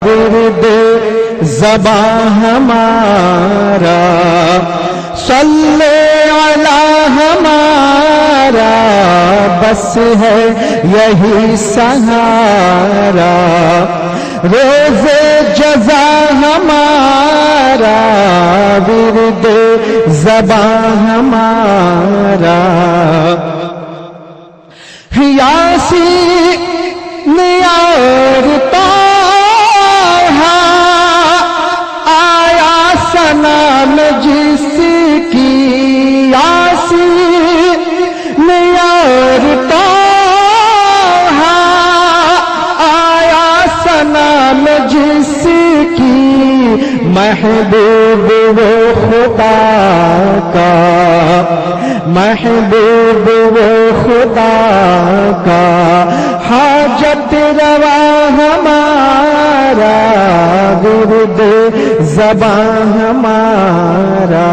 ورد زباں ہمارا، صلی علی ہمارا بس ہے یہی سہارا، روز جزا ہمارا ورد زباں ہمارا، یاسین اور طٰہٰ آیا سنام جس کی، یاسین اور طٰہٰ آیا سنام جس کی، محبوب وہ خدا کا، محبوب وہ خدا کا، حاجت روا ہمارا ورد زباں ہمارا،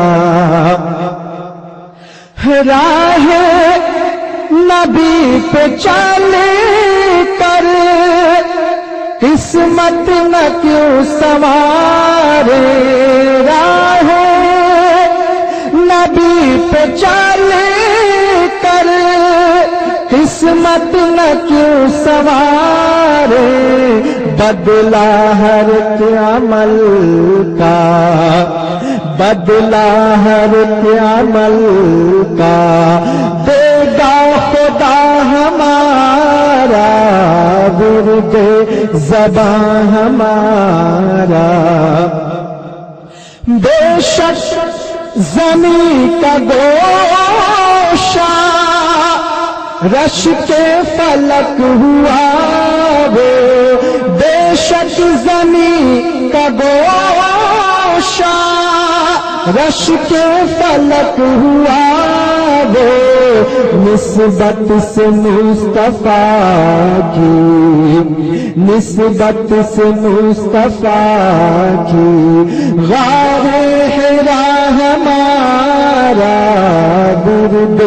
راہ نبی پہ چل کر قسمت نہ کیوں سوارے، راہ نبی پہ چل کر قسمت نہ کیوں سوارے، بدلہ ہر ایک عمل کا، بدلہ ہر ایک عمل کا، دے گا خدا ہمارا ورد زباں ہمارا، بے شک زمین کا گوشہ رش کے فلک ہوا وہ، بے شک زمین کا گوشہ رش کے فلک ہوا وہ، نسبت سے مصطفیٰ کی، نسبت سے مصطفیٰ کی، غار حرا ہمارا ورد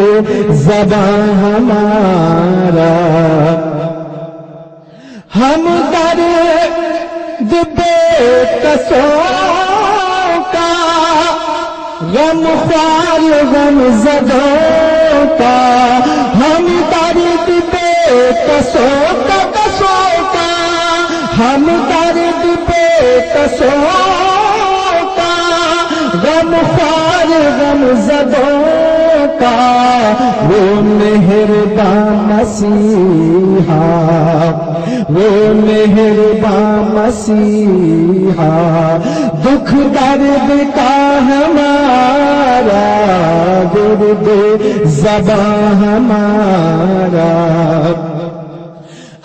زباں ہمارا، ہم درد بے کسوں کا، غم خوار غم زدوں کا، ہم درد بے کسوں کا، کسوں کا، ہم درد بے کسوں کا، غم خوار غم زدوں کا، وہ مہرباں مسیحا، وہ مہرباں مسیحا، دکھ درد کا ہمارا ورد زباں ہمارا،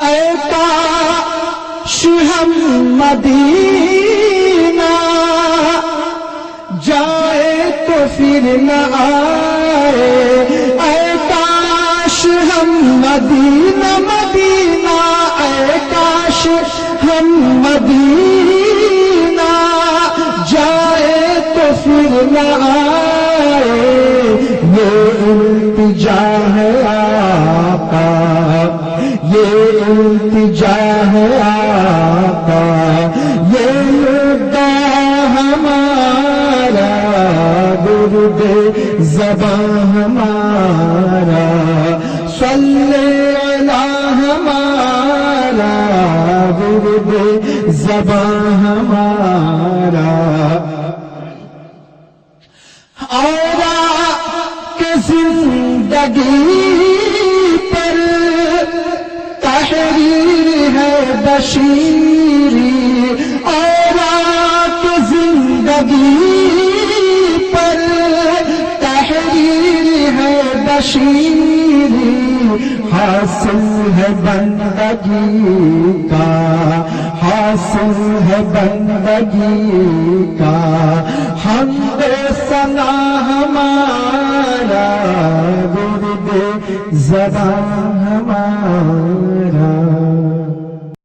اے کاش ہم مدینہ جائے تو پھر نہ آئے، اے کاش ہم مدینہ مدینہ، اے کاش ہم مدینہ جائے تو پھر نہ آئے، یہ التجا ہے آقا، یہ التجا ہے آقا، یہ مدعا ہمارا ورد زباں ہمارا، صلی علی ہمارا ورد زباں ہمارا، اور کہ زندگی پر تحریر ہے بشیری، اور کہ زندگی پر تحریر ہے بشیری، حاصل ہے بندگی کا، حاصل ہے بندگی کا، حمد ثنا ہمارا ورد زباں